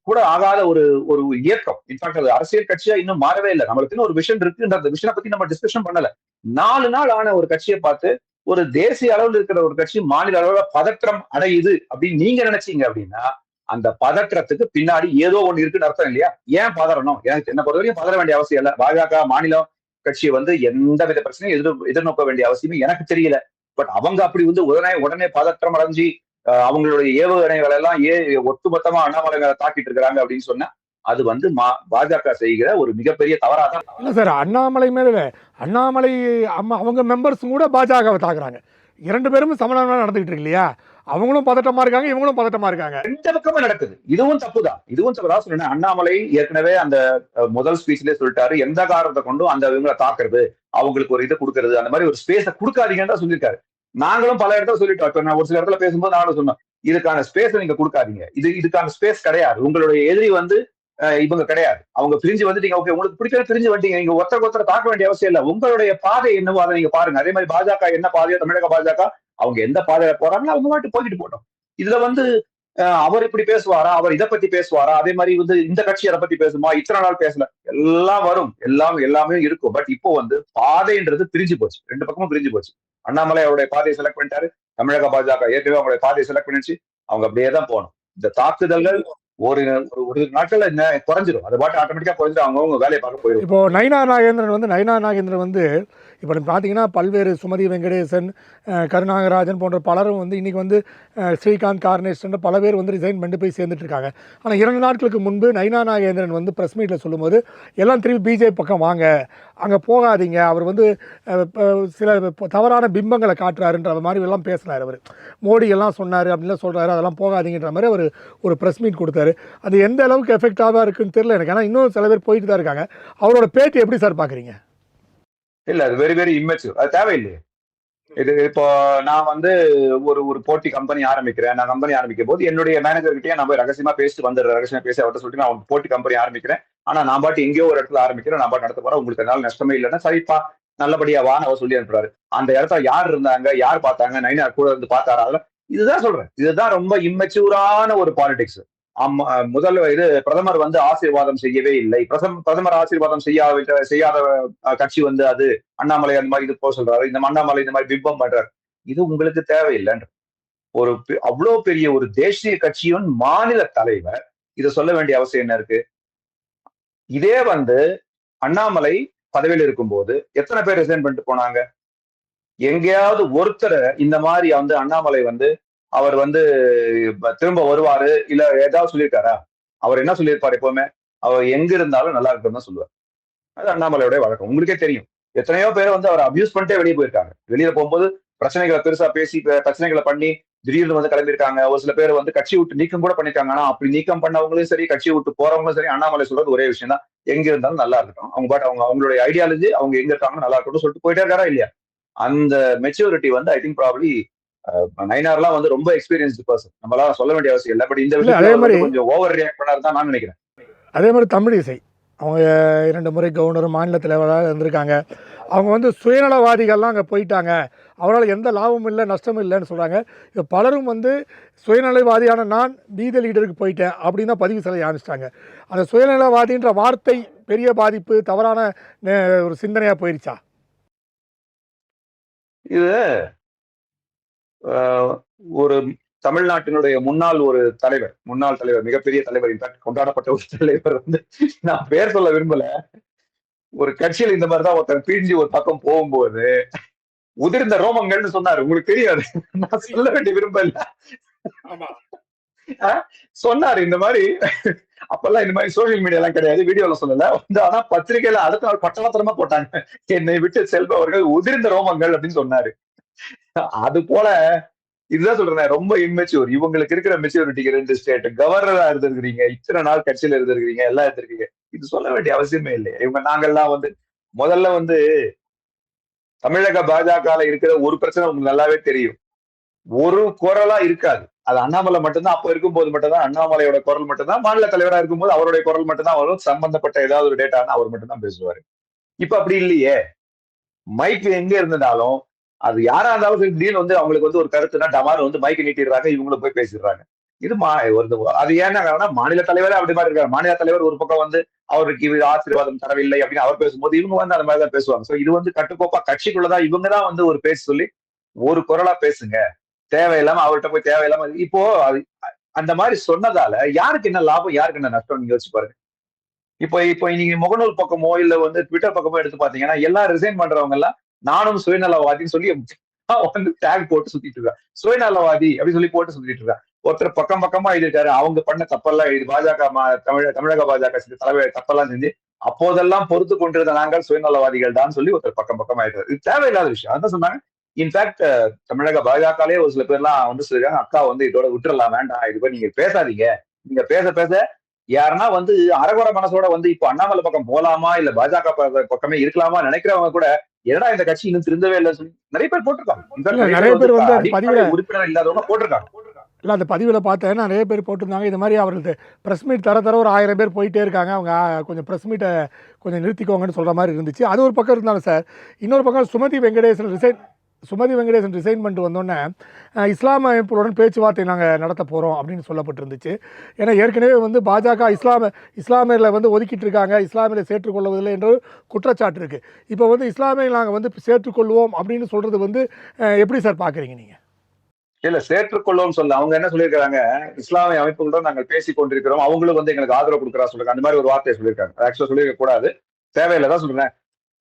கூட ஆகாத ஒரு ஒரு இயக்கம், இன்ஃபேக்ட் அது அரசியல் கட்சியா இன்னும் மாறவே இல்லை. நம்மளுக்கு ஒரு விஷன் இருக்குன்ற அந்த விஷனை பத்தி நம்ம டிஸ்கஷன் பண்ணல. 4 நாள் ஆன ஒரு கட்சியை பார்த்து ஒரு தேசிய அளவில் இருக்கிற ஒரு கட்சி மாநில அளவுல பதற்றம் அடையுது அப்படின்னு நீங்க நினைச்சீங்க அப்படின்னா அந்த பதற்றத்துக்கு பின்னாடி ஏதோ ஒண்ணு இருக்குன்னு அர்த்தம் இல்லையா? ஏன் பதறணும்? எனக்கு என்ன பொறுத்தவரைக்கும் பதற வேண்டிய அவசியம் இல்லை. பாஜக மாநில கட்சியை வந்து எந்த வித பிரச்சனையும் எதிர்நோக்க வேண்டிய அவசியமே எனக்கு தெரியல. பட் அவங்க அப்படி வந்து உடனே பதற்றம் அடைஞ்சு அவங்களுடைய ஏவுகணைகள் எல்லாம் ஒட்டுமொத்தமா அண்ணாமலை தாக்கிட்டு இருக்கிறாங்க அப்படின்னு சொன்னா அது வந்து பாஜக செய்கிற ஒரு மிகப்பெரிய தவறாதான். இல்ல சார், அண்ணாமலை மேல அண்ணாமலை அவங்க மெம்பர்ஸ் கூட பாஜகவை தாக்குறாங்க. 2 பேரும் சமணமா நடந்துகிட்டு இருக்கு இல்லையா? அவங்களும் பதட்டமா இருக்காங்க, இவங்களும் பதட்டமா இருக்காங்க. 2 பக்கமும் நடக்குது. இதுவும் தப்புதான். சொல்றேன். அண்ணாமலை ஏற்கனவே அந்த முதல் ஸ்பீச்லயே சொல்லிட்டாரு, எந்த காரணத்தை கொண்டும் அந்த இவங்களை தாக்குறது, அவங்களுக்கு ஒரு இதை கொடுக்கறது, அந்த மாதிரி ஒரு ஸ்பேஸ கொடுக்காதீங்கன்னு தான் சொல்லியிருக்காரு. நாங்களும் பல இடத்துல சொல்லிட்டோம். இப்ப நான் ஒரு சில இடத்துல பேசும்போது நானும் சொன்னோம், இதுக்கான ஸ்பேஸ் நீங்க கொடுக்காதீங்க. இதுக்கான ஸ்பேஸ் கிடையாது. உங்களுடைய எதிரி வந்து இவங்க கிடையாது. அவங்க பிரிஞ்சு வந்துட்டீங்க, ஓகே, உங்களுக்கு பிடிக்கல பிரிஞ்சு வந்துட்டீங்க. நீங்க ஒருத்தர் தாக்க வேண்டிய அவசியம் இல்லை. உங்களுடைய பாதை என்னவோ அதை நீங்க பாருங்க. அதே மாதிரி பாஜக என்ன பாதையோ, தமிழக பாஜக அவங்க எந்த பாதையில போறாங்களோ அவங்க பாட்டு போய்கிட்டு போட்டோம். இதுல வந்து அவர் இப்படி பேசுவாரா, அவர் இதை பத்தி பேசுவாரா, அதே மாதிரி வந்து இந்த கட்சி அதை பத்தி பேசுமா, இத்தனை நாள் பேசல, எல்லாம் வரும், எல்லாமே இருக்கும். பட் இப்போ வந்து பாதைன்றது பிரிஞ்சு போச்சு. 2 பக்கமும் பிரிஞ்சு போச்சு. அண்ணாமலை அவருடைய பாதையை செலக்ட் பண்ணிட்டாரு, தமிழக பாஜக ஏற்கனவே அவங்களுடைய பாதையை செலக்ட் பண்ணிச்சு. அவங்க அப்படியே தான் போகணும். இந்த தாக்குதல்கள் ஒரு நாட்கள்ல என்ன குறைஞ்சிடும், அது பாட்டு ஆட்டோமேட்டிக்கா குறைஞ்சிடும், அவங்க வேலையை பார்க்க போயிடும். இப்போ நயினா நாகேந்திரன் வந்து இப்போ பார்த்தீங்கன்னா பல்வேறு சுமதி வெங்கடேசன், கருணாகராஜன் போன்ற பலரும் வந்து இன்றைக்கி வந்து ஸ்ரீகாந்த் கார்னேஷன் பல பேர் வந்து ரிசைன் பண்ணிட்டு போய் சேர்ந்துட்டு இருக்காங்க. ஆனால் 2 நாட்களுக்கு முன்பு நயினா நாகேந்திரன் வந்து ப்ரெஸ் மீட்டில் சொல்லும்போது எல்லாம் திரும்பி பிஜேபி பக்கம் வாங்க, அங்கே போகாதீங்க, அவர் வந்து சில தவறான பிம்பங்களை காட்டுறாருன்ற மாதிரி எல்லாம் பேசினார். அவர் மோடி எல்லாம் சொன்னார் அப்படின்லாம் சொல்கிறாரு, அதெல்லாம் போகாதீங்கன்ற மாதிரி அவர் ஒரு ப்ரெஸ் மீட் கொடுத்தாரு. அது எந்த அளவுக்கு எஃபெக்டாக இருக்குன்னு தெரியல எனக்கு. ஆனால் இன்னும் சில பேர் போயிட்டு தான் இருக்காங்க. அவரோட பேட்டி எப்படி சார் பார்க்குறீங்க? இல்ல, அது வெரி வெரி இம்மெச்சூர். அது தேவையில்லையே. இது இப்போ நான் வந்து ஒரு போட்டி கம்பெனி ஆரம்பிக்கிறேன். நான் கம்பெனி ஆரம்பிக்கும் போது என்னுடைய மேனேஜர் கிட்டே நான் போய் ரகசியமா பேசிட்டு வந்துடுறேன். ரகசியமா பேசி அவர்கிட்ட சொல்லிட்டு நான் போட்டி கம்பெனி ஆரம்பிக்கிறேன். ஆனா நான் பாட்டு எங்கேயோ ஒரு இடத்துல ஆரம்பிக்கிறேன், நான் பாட்டு நடத்த போறேன், உங்களுக்கு அதனால நஷ்டமே இல்லைன்னா சரிப்பா நல்லபடியா வான்னு அவர் சொல்லி அனுப்புறாரு. அந்த இடத்துல யார் இருந்தாங்க, யார் பார்த்தாங்க, நைனா கூட இருந்து பார்த்தாரா, அதெல்லாம் இதுதான் சொல்றேன். இதுதான் ரொம்ப இம்மெச்சூரான ஒரு பாலிடிக்ஸ். இது பிரதமர் வந்து ஆசீர்வாதம் செய்யவே இல்லை. பிரதமர் ஆசீர்வாதம் செய்யாத கட்சி வந்து அது அண்ணாமலை அந்த மாதிரி இது போக சொல்றாரு, இந்த அண்ணாமலை இந்த மாதிரி பிம்பம் பண்றாரு. இது உங்களுக்கு தேவையில்லைன்ற ஒரு அவ்வளவு பெரிய ஒரு தேசிய கட்சியின் மாநில தலைவர் இதை சொல்ல வேண்டிய அவசியம் என்ன இருக்கு? இதே வந்து அண்ணாமலை பதவியில் இருக்கும்போது எத்தனை பேர் ரிசைன் பண்ணிட்டு போனாங்க? எங்கேயாவது ஒருத்தர் இந்த மாதிரி வந்து அண்ணாமலை வந்து அவர் வந்து திரும்ப வருவாரு இல்ல ஏதாவது சொல்லியிருக்காரா? அவர் என்ன சொல்லியிருப்பாரு? எப்பவுமே அவர் எங்க இருந்தாலும் நல்லா இருக்குன்னு தான் சொல்லுவார். அது அண்ணாமலையோட வழக்கம். உங்களுக்கே தெரியும், எத்தனையோ பேர் வந்து அவர் அபியூஸ் பண்ணிட்டே வெளியே போயிருக்காங்க. வெளியில போகும்போது பிரச்சனைகளை பெருசா பேசி பிரச்சனைகளை பண்ணி திடீர்னு வந்து கிளம்பியிருக்காங்க. ஒரு சில பேர் வந்து கட்சி விட்டு நீக்கம் கூட பண்ணிருக்காங்க. ஆனா அப்படி நீக்கம் பண்ணவங்களும் சரி, கட்சி விட்டு போறவங்களும் சரி, அண்ணாமலை சொல்றது ஒரே விஷயம் தான், எங்க இருந்தாலும் நல்லா இருக்கட்டும், அவங்க பாட்டு அவங்களுடைய ஐடியாலஜி அவங்க எங்க இருக்காங்க நல்லா இருக்கட்டும் சொல்லிட்டு போயிட்டே இருக்காரா இல்லையா? அந்த மெச்சூரிட்டி வந்து ஐ திங்க் ப்ராபப்லி நயினார்லாம் வந்து ரொம்ப எக்ஸ்பீரியன்ஸ்டு பர்சன், நம்மளால சொல்ல வேண்டிய அவசியம் இல்லை. பட் இந்த விஷயம் கொஞ்சம் ஓவர் ரியாக்ட் பண்ணாரு தான் நான் நினைக்கிறேன். அதே மாதிரி தமிழிசை அவங்க 2 முறை கவர்னர், மாநில தலைவராக இருந்திருக்காங்க. அவங்க வந்து சுயநலவாதிகள்லாம் அங்கே போயிட்டாங்க, அவரால் எந்த லாபமும் இல்லை நஷ்டமும் இல்லைன்னு சொல்கிறாங்க. இப்போ பலரும் வந்து சுயநலவாதியான நான் பி லீடருக்கு போயிட்டேன் அப்படின்னு தான் பதிவு செய்ய ஆரம்பிச்சிட்டாங்க. அந்த சுயநலவாதின்ற வார்த்தை பெரிய பாதிப்பு, தவறான ஒரு சிந்தனையாக போயிடுச்சா? இது ஒரு தமிழ்நாட்டினுடைய முன்னாள் தலைவர், மிகப்பெரிய தலைவர், இன்ஃபேக்ட் கொண்டாடப்பட்ட ஒரு தலைவர் வந்து நான் பேர் சொல்ல விரும்பல. ஒரு கட்சியில் இந்த மாதிரிதான் ஒருத்தர் பிரிஞ்சு ஒரு பக்கம் போகும்போது உதிர்ந்த ரோமங்கள்னு சொன்னாரு. உங்களுக்கு தெரியாது, நான் சொல்ல வேண்டிய விரும்பல. சொன்னாரு இந்த மாதிரி. அப்பெல்லாம் இந்த மாதிரி சோசியல் மீடியா எல்லாம் கிடையாது, வீடியோல சொல்லல. ஆனா பத்திரிகையில அடுத்த நாள் பட்டணத்திரமா போட்டாங்க, என்னை விட்டு செல்பவர்கள் உதிர்ந்த ரோமங்கள் அப்படின்னு சொன்னாரு. அது போல இதுதான் சொல்றேன், ரொம்ப இம்மெச்சூர். இவங்களுக்கு இருக்கிற மெச்சூரிட்டிக்கு 2 ஸ்டேட் கவர்னரா இருந்திருக்கிறீங்க, இத்தனை நாள் கட்சியில இருந்திருக்கிறீங்க, எல்லாம் இருந்திருக்கீங்க. இது சொல்ல வேண்டிய அவசியமே இல்லை. நாங்கெல்லாம் வந்து முதல்ல வந்து தமிழக பாஜக இருக்கிற ஒரு பிரச்சனை உங்களுக்கு நல்லாவே தெரியும். ஒரு குரலா இருக்காது. அது அண்ணாமலை மட்டும்தான் அப்ப இருக்கும்போது மட்டும்தான், அண்ணாமலையோட குரல் மட்டும்தான், மாநில தலைவரா இருக்கும்போது அவருடைய குரல் மட்டும்தான் வரும். சம்பந்தப்பட்ட ஏதாவது ஒரு டேட்டான்னு அவர் மட்டும்தான் பேசுவாரு. இப்ப அப்படி இல்லையே. மைக் எங்க இருந்ததாலும் அது யாரா இருந்தாலும் சரி, திடீர்னு வந்து அவங்களுக்கு வந்து ஒரு கருத்துனா டமார் வந்து மைக் நீட்டிடுறாங்க, இவங்களும் போய் பேசிடுறாங்க. இது அது ஏன்னா காரணம், மாநில தலைவரே அப்படி மாதிரி இருக்காரு. மாநில தலைவர் ஒரு பக்கம் வந்து அவருக்கு இது ஆசீர்வாதம் தரவில்லை அப்படின்னு அவர் பேசும்போது இவங்க வந்து அந்த மாதிரிதான் பேசுவாங்க. சோ இது வந்து கட்டுக்கோப்பா கட்சிக்குள்ளதான் இவங்கதான் வந்து ஒரு பேச சொல்லி ஒரு குரலா பேசுங்க, தேவையில்லாம அவர்கிட்ட போய் தேவையில்லாம இப்போ அந்த மாதிரி சொன்னதால யாருக்கு என்ன லாபம், யாருக்கு என்ன நஷ்டம் நீங்க யோசிச்சு பாருங்க. இப்போ நீங்க முகநூல் பக்கமோ இல்ல வந்து ட்விட்டர் பக்கமோ எடுத்து பாத்தீங்கன்னா எல்லாம் ரிசைன் பண்றவங்க எல்லாம் நானும் சுயநலவாதின்னு சொல்லி வந்து டேக் போட்டு சுத்திட்டு இருக்கா, சுயநலவாதி அப்படின்னு சொல்லி போட்டு சுத்திட்டு இருக்கா. ஒருத்தர் பக்கம் பக்கமா எழுதிருக்காரு, அவங்க பண்ண தப்பெல்லாம் எழுதி பாஜக தமிழக பாஜக செஞ்ச தலைவர் தப்பெல்லாம் செஞ்சு அப்போதெல்லாம் பொறுத்து கொண்டிருந்த நாங்கள் சுயநலவாதிகள் தான் சொல்லி ஒருத்தர் பக்கம் பக்கமா எழுதுறாரு. இது தேவையில்லாத விஷயம். அதான் சொன்னாங்க. இன்ஃபேக்ட் தமிழக பாஜகலே ஒரு சில பேர்லாம் வந்து சொல்லிருக்காங்க, அக்கா வந்து இதோட விட்டுறலாம், வேண்டாம், இது போய் நீங்க பேசாதீங்க, நீங்க பேச பேச யாருன்னா வந்து அரகுற மனசோட வந்து இப்போ அண்ணாமலை பக்கம் போலாமா இல்ல பாஜக பக்கமே இருக்கலாமா நினைக்கிறவங்க கூட என்னடா இந்த கட்சி இன்னும் திருந்தவே இல்லை சொல்லி நிறைய பேர் போட்டிருக்காங்க. நிறைய பேர் வந்து உறுப்பினர் இல்லாதவங்க போட்டிருக்காங்க. இல்லை, அந்த பதிவில் பார்த்தேன், நிறைய பேர் போட்டிருந்தாங்க. இது மாதிரி அவர்களுக்கு ப்ரெஸ் மீட் தர ஒரு 1000 பேர் போயிட்டே இருக்காங்க, அவங்க கொஞ்சம் ப்ரெஸ் மீட்டை கொஞ்சம் நிறுத்திக்கோங்கன்னு சொல்கிற மாதிரி இருந்துச்சு. அது ஒரு பக்கம் இருந்தாலும் சார், இன்னொரு பக்கம் சுமதி வெங்கடேசன் ரிசைன் பண்ணிட்டு வந்தோடனே இஸ்லாமிய அமைப்புகளுடன் பேச்சுவார்த்தை நாங்கள் நடத்த போகிறோம் அப்படின்னு சொல்லப்பட்டிருந்துச்சு. ஏன்னா ஏற்கனவே வந்து பாஜக இஸ்லாமியர்களை வந்து ஒதுக்கிட்டு இருக்காங்க, இஸ்லாமியரை சேர்த்துக்கொள்வதில்லை என்ற குற்றச்சாட்டு இருக்குது. இப்போ வந்து இஸ்லாமியர்கள் நாங்கள் வந்து சேர்த்துக்கொள்வோம் அப்படின்னு சொல்கிறது வந்து எப்படி சார் பார்க்குறீங்க நீங்கள்? இல்ல, சேர்த்துக்கொள்ளும் சொல்ல அவங்க என்ன சொல்லியிருக்காங்க, இஸ்லாமிய அமைப்புகளுடன் நாங்கள் பேசிக் கொண்டிருக்கிறோம், அவங்களும் வந்து எங்களுக்கு ஆதரவு கொடுக்குறா சொல்லுங்க, அந்த மாதிரி ஒரு வார்த்தையை சொல்லியிருக்காங்க. ஆக்சுவலா சொல்லியிருக்க கூடாது, தேவையில்லைதான் சொல்றேன்.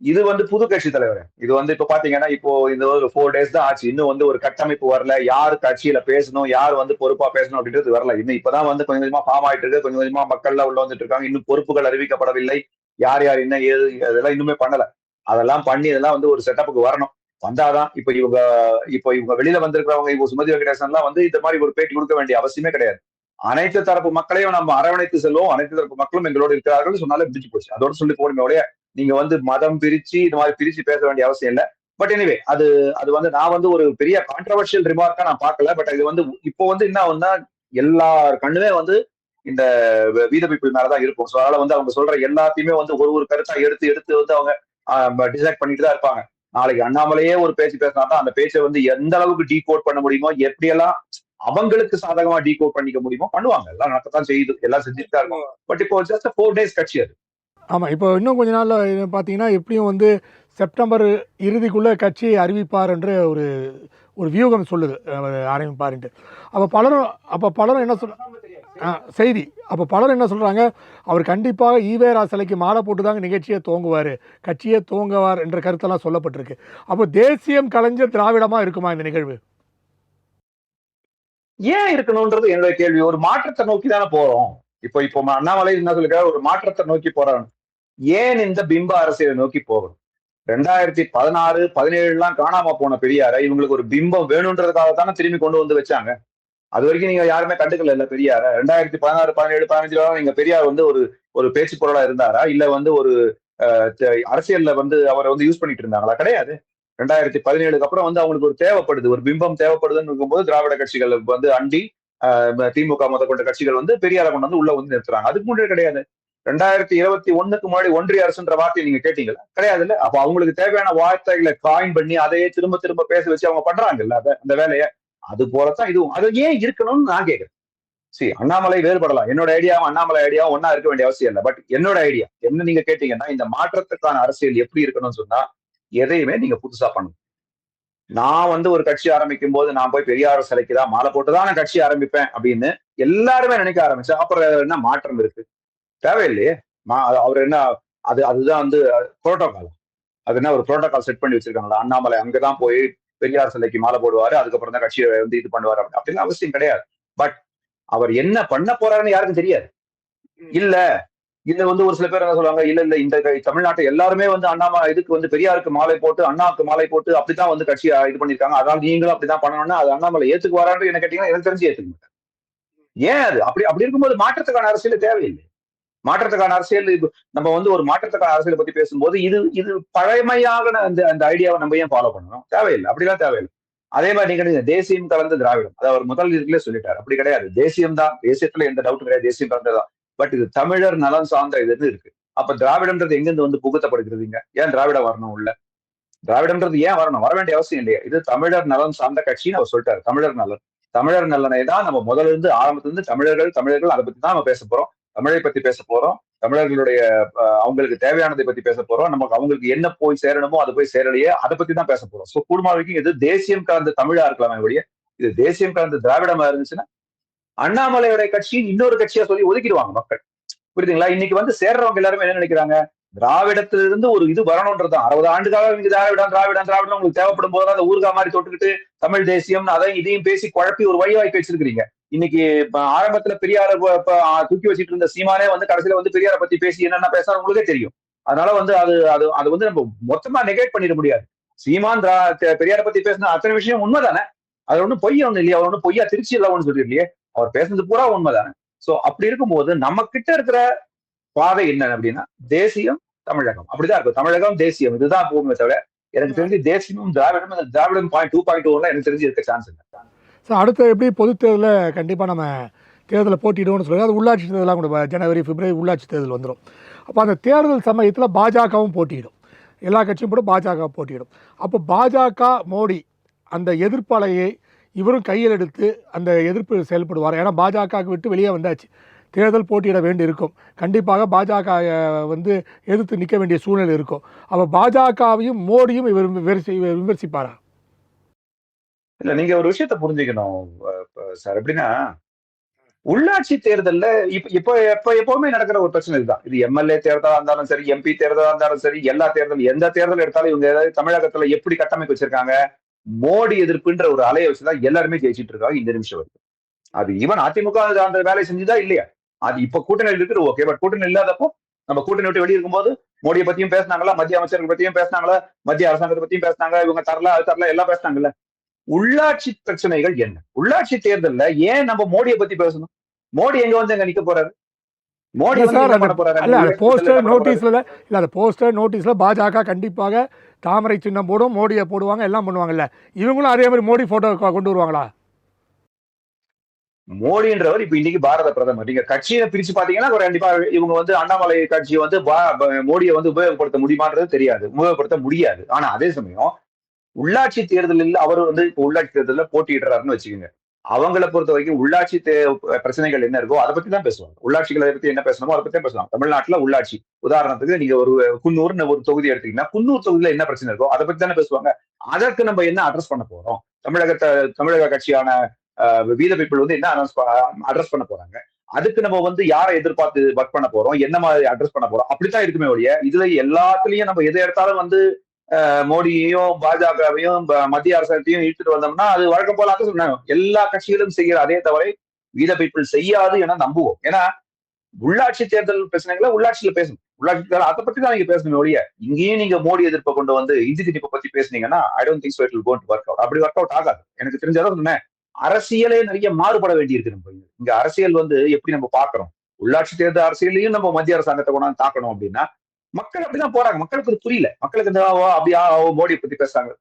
இது வந்து புது கட்சி தலைவர். இது வந்து இப்ப பாத்தீங்கன்னா இப்போ இந்த ஒரு 4 டேஸ் தான் ஆச்சு, இன்னும் வந்து ஒரு கட்டமைப்பு வரல, யார் கட்சியில பேசணும், யார் வந்து பொறுப்பா பேசணும் அப்படின்றது வரல. இன்னும் இப்பதான் வந்து கொஞ்சம் கொஞ்சமா ஃபார்ம் ஆயிட்டு இருக்கு, கொஞ்சம் கொஞ்சமா மக்கள்லாம் உள்ள வந்துட்டு இருக்காங்க. இன்னும் பொறுப்புகள் அறிவிக்கப்படவில்லை, யார் யார் என்ன ஏது அதெல்லாம் இன்னுமே பண்ணல. அதெல்லாம் பண்ணி இதெல்லாம் வந்து ஒரு செட்டப்புக்கு வரணும். வந்தாதான் இப்ப இவங்க வெளியில வந்திருக்கிறவங்க, இப்போ சுமதி வெங்கடேசன் எல்லாம் வந்து இந்த மாதிரி ஒரு பேட்டி கொடுக்க வேண்டிய அவசியமே கிடையாது. அனைத்து தரப்பு மக்களையும் நம்ம அரவணைத்து செல்வோம், அனைத்து தரப்பு மக்களும் எங்களோடு இருக்கிறார்கள் சொன்னாலே பிடிச்சு போச்சு. அதோட சொல்லி போடுமே, நீங்க வந்து மதம் பிரிச்சு இந்த மாதிரி பிரிச்சு பேச வேண்டிய அவசியம் இல்லை. பட் எனிவே அது வந்து நான் வந்து ஒரு பெரிய கான்ட்ரவர்ஷியல் ரிமார்க்கா நான் பார்க்கல. பட் இது வந்து இப்போ வந்து என்ன ஆகுதுன்னா, எல்லார் கண்ணுமே வந்து இந்த வீத பீப்புள் மேலதான் இருக்கும். ஸோ அதனால வந்து அவங்க சொல்ற எல்லாத்தையுமே வந்து ஒரு கருத்தா எடுத்து எடுத்து வந்து அவங்க டிசைட் பண்ணிட்டு தான் இருப்பாங்க. நாளைக்கு அண்ணாமலையே ஒரு பேச்சு பேசினாதான் அந்த பேச்சை வந்து எந்த அளவுக்கு டீகோட் பண்ண முடியுமோ, எப்படியெல்லாம் அவங்களுக்கு சாதகமா டீகோட் பண்ணிக்க முடியுமோ பண்ணுவாங்க. எல்லாம் நடக்கத்தான் செய்யுது, எல்லாம் செஞ்சுட்டு தான் இருக்கும். பட் இப்போ ஜஸ்ட் 4 டேஸ் கட்சி அது. ஆமாம், இப்போ இன்னும் கொஞ்ச நாள் பார்த்தீங்கன்னா எப்படியும் வந்து செப்டம்பர் இறுதிக்குள்ளே கட்சியை அறிவிப்பார் என்று ஒரு வியூகம் சொல்லுது, ஆரம்பிப்பாருன்ட்டு. அப்போ பலரும் என்ன செய்தி அப்போ பலரும் என்ன சொல்கிறாங்க, அவர் கண்டிப்பாக ஈவேரா சிலைக்கு மாலை போட்டு தாங்க நிகழ்ச்சியை துவங்குவார், கட்சியை துவங்குவார் என்ற கருத்தெல்லாம் சொல்லப்பட்டிருக்கு. அப்போ தேசியம் கலைஞர் திராவிடமாக இருக்குமா இந்த நிகழ்வு? ஏன் இருக்கணும்ன்றது என்னுடைய கேள்வி. ஒரு மாற்றத்தை நோக்கி தானே போறோம். இப்போ அண்ணாமலை என்ன சொல்லிருக்காரு, ஒரு மாற்றத்தை நோக்கி போறாங்க. ஏன் இந்த பிம்ப அரசியலை நோக்கி போகணும்? 2016, 17 காணாம போன பெரியார இவங்களுக்கு ஒரு பிம்பம் வேணும்ன்றதுக்காக தானே திரும்பி கொண்டு வந்து வச்சாங்க. அது வரைக்கும் நீங்க யாருமே கண்டுக்கல இல்ல பெரியார. 2016, 17, 15 நீங்க பெரியார் வந்து ஒரு பேச்சு பொருளா இருந்தாரா, இல்ல வந்து ஒரு அரசியல்ல வந்து அவரை வந்து யூஸ் பண்ணிட்டு இருந்தாங்களா? கிடையாது. 2017 அப்புறம் வந்து அவங்களுக்கு ஒரு தேவைப்படுது, ஒரு பிம்பம் தேவைப்படுதுன்னு இருக்கும்போது திராவிட கட்சிகள் வந்து அண்டி திமுக கொண்ட கட்சிகள் வந்து பெரியார கொண்டு வந்து உள்ள வந்து நிறுத்துறாங்க. அதுக்கு முன்னாடி கிடையாது. 2021க்கு முன்னாடி ஒன்றிய அரசுன்ற வார்த்தையை நீங்க கேட்டீங்களா? கிடையாது இல்ல. அப்ப அவங்களுக்கு தேவையான வார்த்தைகளை காயின் பண்ணி அதையே திரும்ப திரும்ப பேச வச்சு அவங்க பண்றாங்கல்ல அந்த வேலையை. அது போலத்தான் இதுவும். அது ஏன் இருக்கணும்னு நான் கேட்கிறேன். அண்ணாமலை வேறுபடலாம். என்னோட ஐடியாவும் அண்ணாமலை ஐடியாவும் ஒன்னா இருக்க வேண்டிய அவசியம் இல்லை. பட் என்னோட ஐடியா என்ன நீங்க கேட்டீங்கன்னா, இந்த மாற்றத்துக்கான அரசியல் எப்படி இருக்கணும்னு சொன்னா, எதையுமே நீங்க புதுசா பண்ணணும். நான் ஒரு கட்சி ஆரம்பிக்கும் போது நான் போய் பெரியார் சிலைக்கு தான் மாலை போட்டுதான் நான் கட்சி ஆரம்பிப்பேன் அப்படின்னு எல்லாருமே நினைக்க ஆரம்பிச்சா அப்புறம் என்ன மாற்றம் இருக்கு? தேவையில்லையே. அவர் என்ன அதுதான் புரோட்டோகால். அது என்ன ஒரு புரோட்டோகால் செட் பண்ணி வச்சிருக்காங்களா? அண்ணாமலை அங்கதான் போய் பெரியார் சிலைக்கு மாலை போடுவாரு, அதுக்கப்புறம் தான் கட்சியை இது பண்ணுவாரு அப்படின்னு அவசியம் கிடையாது. பட் அவர் என்ன பண்ண போறாருன்னு யாருக்கும் தெரியாது. இல்ல ஒரு சில பேர் என்ன சொல்லுவாங்க, இல்ல இந்த தமிழ்நாட்டை எல்லாருமே அண்ணாமலை இதுக்கு பெரியாருக்கு மாலை போட்டு அண்ணாவுக்கு மாலை போட்டு அப்படித்தான் கட்சி இது பண்ணிருக்காங்க, அதனால நீங்களும் அப்படித்தான் பண்ணணும்னா அது அண்ணாமலை ஏத்துக்கு வரான்னு என்ன கேட்டீங்கன்னா எனக்கு தெரிஞ்சு ஏத்துக்க மாட்டார். ஏன் அது அப்படி இருக்கும்போது மாற்றத்துக்கான அரசியல் தேவையில்லை. மாற்றத்துக்கான அரசியல் நம்ம ஒரு மாற்றத்துக்கான அரசியலை பத்தி பேசும்போது இது பழமையாக அந்த ஐடியாவை நம்ம ஏன் ஃபாலோ பண்ணணும்? தேவையில்லை. அப்படிலாம் தேவையில்லை. அதே மாதிரி நீங்க தேசியம் கலந்து திராவிடம், அதை அவர் முதல் இதுலயே சொல்லிட்டாரு. அப்படி கிடையாது. தேசியம் தான், தேசியத்துல எந்த டவுட்டும் கிடையாது, தேசியம் கலந்துதான். பட் இது தமிழர் நலன் சார்ந்த இது இருக்கு. அப்ப திராவிடம்ன்றது எங்கிருந்து புகுத்தப்படுகிறதுங்க? ஏன் திராவிடம் வரணும் உள்ள? திராவிடம்ன்றது ஏன் வரணும்? வர வேண்டிய அவசியம் இல்லையா? இது தமிழர் நலன் சார்ந்த கட்சின்னு அவர் சொல்லிட்டாரு. தமிழர் நலனை தான் நம்ம முதல்ல இருந்து ஆரம்பத்துல இருந்து தமிழர்கள் அதை பத்தி தான் நம்ம பேச போறோம். தமிழை பத்தி பேச போறோம். தமிழர்களுடைய அவங்களுக்கு தேவையானதை பத்தி பேச போறோம். நமக்கு அவங்களுக்கு என்ன போய் சேரணுமோ அது போய் சேரலையே, அதை பத்தி தான் பேச போறோம். சோ கூடுமா வரைக்கும் இது தேசியம் கலந்த தமிழா இருக்கலாமே ஒழிய இது தேசியம் கலந்த திராவிடமா இருந்துச்சுன்னா அண்ணாமலையோட கட்சியின் இன்னொரு கட்சியா சொல்லி ஒதுக்கிடுவாங்க மக்கள். புரியுதுங்களா? இன்னைக்கு சேர்றவங்க எல்லாருமே என்ன நினைக்கிறாங்க, திராவிடத்திலிருந்து ஒரு இது வரணும்ன்றதுதான். 60 ஆண்டுகாக நீங்க திராவிடம் உங்களுக்கு தேவைப்படும் போது அந்த ஊர்கா மாதிரி தொட்டுக்கிட்டு தமிழ் தேசியம் அதையும் இதையும் பேசி குழப்பி ஒரு வழிவாய்ப்பு வச்சிருக்கீங்க. இன்னைக்கு ஆரம்பத்துல பெரியார தூக்கி வச்சிட்டு இருந்த சீமானே கடைசியில பெரியார பத்தி பேசி என்னென்ன பேச உங்களுக்கே தெரியும். அதனால அது நம்ம மொத்தமா நெகேட் பண்ணிட முடியாது. சீமான் பெரியார பத்தி பேசின அத்தனை விஷயம் உண்மைதானே? அது ஒண்ணும் பொய்ய ஒண்ணு இல்லையா? அவர் ஒன்னும் பொய்யா திருச்சி இல்லைன்னு சொல்லிருக்கலையே. அவர் பேசுனது பூரா உண்மைதானே? சோ அப்படி இருக்கும்போது நம்ம கிட்ட இருக்கிற பாதை என்ன அப்படின்னா தேசியம், தமிழகம். அப்படிதான் இருக்கும். தமிழகம், தேசியம், இதுதான் போகுமே தவிர எனக்கு தெரிஞ்சு தேசியமும் திராவிடம் 2.0 எனக்கு தெரிஞ்சு இருக்க சான்ஸ் இல்லை. அடுத்த எப்படி பொது தேர்தலில் கண்டிப்பாக நம்ம தேர்தலில் போட்டிடுவோம்னு சொல்லுங்கள். அது உள்ளாட்சி தேர்தலாக கூட ஜனவரி பிப்ரவரி உள்ளாட்சி தேர்தல் வந்துடும். அப்போ அந்த தேர்தல் சமயத்தில் பாஜகவும் போட்டியிடும். எல்லா கட்சியும் கூட பாஜக போட்டியிடும். அப்போ பாஜக மோடி அந்த எதிர்ப்பாளையை இவரும் கையில் எடுத்து அந்த எதிர்ப்பு செயல்படுவார். ஏன்னா பாஜகவுக்கு விட்டு வெளியே வந்தாச்சு, தேர்தல் போட்டியிட வேண்டி இருக்கும். கண்டிப்பாக பாஜக எதிர்த்து நிற்க வேண்டிய சூழ்நிலை இருக்கும். அப்போ பாஜகவையும் மோடியும் இவர் விமர்சிப்பாரா? இல்ல, நீங்க ஒரு விஷயத்த புரிஞ்சுக்கணும் சார். எப்படின்னா உள்ளாட்சி தேர்தல்ல இப்ப எப்பவுமே நடக்கிற ஒரு பிரச்சனை இதுதான். இது எம்எல்ஏ தேர்தலா இருந்தாலும் சரி, எம்பி தேர்தலா இருந்தாலும் சரி, எல்லா தேர்தலும் எந்த தேர்தல் எடுத்தாலும் இவங்க ஏதாவது தமிழகத்துல எப்படி கட்டமைப்பு வச்சிருக்காங்க, மோடி எதிர்ப்புன்ற ஒரு அலையை வச்சுதான் எல்லாருமே ஜெயிச்சிட்டு இருக்காங்க இந்த நிமிஷம் வரைக்கும். அது ஈவன் அதிமுக அந்த வேலை செஞ்சுதா இல்லையா? அது இப்ப கூட்டணி இருக்குது, ஓகே. பட் கூட்டணி இல்லாதப்போ நம்ம கூட்டணி விட்டு வெளியே இருக்கும்போது மோடியை பத்தியும் பேசினாங்களா, மத்திய அமைச்சர்கள் பத்தியும் பேசினாங்களா, மத்திய அரசாங்கத்தை பத்தியும் பேசினாங்க, இவங்க தரல அது தரல எல்லாம் பேசினாங்கல்ல. உள்ளாட்சி பிரச்சனைகள் என்ன? உள்ளாட்சி தேர்தல்ல ஏன் நம்ம மோடியை பத்தி பேசணும்? மோடி எங்க அங்க நிக்க போறாரு? மோடி போஸ்டர் நோட்டீஸ்ல பாஜக கண்டிப்பாக தாமரை சின்னம் போடும், மோடியை போடுவாங்க, எல்லாம் பண்ணுவாங்கல்ல. இவங்களும் அதே மாதிரி மோடி போட்டோ கொண்டு வருவாங்களா? மோடின்றவர் இப்ப இன்னைக்கு பாரத பிரதமர். நீங்க கட்சியை பிரிச்சு பாத்தீங்கன்னா கண்டிப்பா இவங்க அண்ணாமலை கட்சியை மோடியை உபயோகப்படுத்த முடியுமான்றது தெரியாது, உபயோகப்படுத்த முடியாது. ஆனா அதே சமயம் உள்ளாட்சி தேர்தலில் அவர் இப்ப உள்ளாட்சி தேர்தலில் போட்டியிடுறாருன்னு வச்சுக்கோங்க. அவங்களை பொறுத்த வரைக்கும் உள்ளாட்சி பிரச்சனைகள் என்ன இருக்கோ அதை பத்தி தான் பேசுவாங்க. உள்ளாட்சிகளை பத்தி என்ன பேசணுமோ அதை பத்தி தான் பேசுவாங்க. தமிழ்நாட்டுல உள்ளாட்சி உதாரணத்துக்கு நீங்க ஒரு குன்னூர்னு ஒரு தொகுதி எடுத்தீங்கன்னா குன்னூர் தொகுதியில என்ன பிரச்சனை இருக்கோ அதை பத்தி தானே பேசுவாங்க. அதற்கு நம்ம என்ன அட்ரஸ் பண்ண போறோம்? தமிழக கட்சியான வீத பீப்புள் என்ன அட்ரஸ் பண்ண போறாங்க? அதுக்கு நம்ம யாரை எதிர்பார்த்து ஒர்க் பண்ண போறோம், என்ன மாதிரி அட்ரஸ் பண்ண போறோம், அப்படித்தான் இருக்குமே ஒழிய இதுல எல்லாத்துலயும் நம்ம எதை எடுத்தாலும் மோடியையும் பாஜகவையும் மத்திய அரசாங்கத்தையும் இழுத்துட்டு வந்தோம்னா அது வழக்கம் போல சொன்னாங்க. எல்லா கட்சிகளும் செய்கிற அதே தவிர வீத பீப்புள் செய்யாது என நம்புவோம். ஏன்னா உள்ளாட்சி தேர்தல் பிரச்சனைகளை உள்ளாட்சியில பேசணும். உள்ளாட்சி தேர்தல் அதை பத்தி தான் நீங்க பேசணும் ஒழிய இங்கேயும் நீங்க மோடி எதிர்ப்பை கொண்டு இந்தி திணிப்பை பத்தி பேசுனீங்கன்னா I don't think so it will go to work out. அப்படி ஒர்க் அவுட் ஆகாது. எனக்கு தெரிஞ்சதான் சொன்னேன். அரசியலே நிறைய மாறுபட வேண்டி இருக்கு. நம்ம இங்க அரசியல் எப்படி நம்ம பாக்குறோம், உள்ளாட்சி தேர்தல் அரசியலையும் நம்ம மத்திய அரசாங்கத்தை கொண்டாந்து தாக்கணும் அப்படின்னா மக்கள் அப்படிதான் போறாங்க. மக்களுக்கு புரியல. மக்களுக்கு அப்படியா மோடியை பத்தி பேசுறாங்க,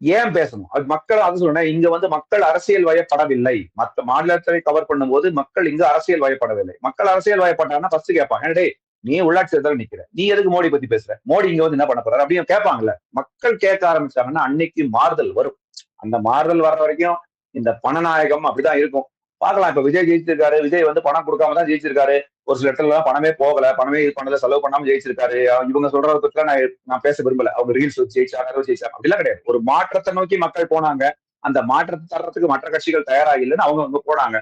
ஏன் பேசணும்? அது மக்கள் அது சொன்னேன். இங்க மக்கள் அரசியல் வயப்படவில்லை. மற்ற மாநிலத்தை கவர் பண்ணும்போது மக்கள் இங்க அரசியல் வயப்படவில்லை. மக்கள் அரசியல் வயப்பட்டாங்கன்னா ஃபர்ஸ்ட் கேட்பாங்க, டேய் நீ உள்ளாட்சி தேர்தல் நிக்கிற, நீ எதுக்கு மோடி பத்தி பேசுற, மோடி இங்க வந்து என்ன பண்ண போறாரு அப்படின்னு கேட்பாங்கல்ல. மக்கள் கேட்க ஆரம்பிச்சாங்கன்னா அன்னைக்கு மாறுதல் வரும். அந்த மாறுதல் வர்ற வரைக்கும் இந்த பணநாயகம் அப்படிதான் இருக்கும். பார்க்கலாம். இப்ப விஜய் ஜெயிச்சிருக்காரு. விஜய் வந்து பணம் கொடுக்காம தான் ஜெயிச்சிருக்காரு. ஒரு சில இடத்துல பணமே போகல, பணமே இது பண்ணல, செலவு பண்ணாம ஜெயிச்சிருக்காரு. இவங்க சொல்றத பத்தி நான் பேச விரும்பல. அவங்க ரீல்ஸ் வச்சு ஜெயிச்சாங்க, ஜெயிச்சாங்க அப்படிலாம் கிடையாது. ஒரு மாற்றத்தை நோக்கி மக்கள் போனாங்க. அந்த மாற்றத்தை தர்றதுக்கு மற்ற கட்சிகள் தயாரா இல்லைன்னு அவங்க போனாங்க.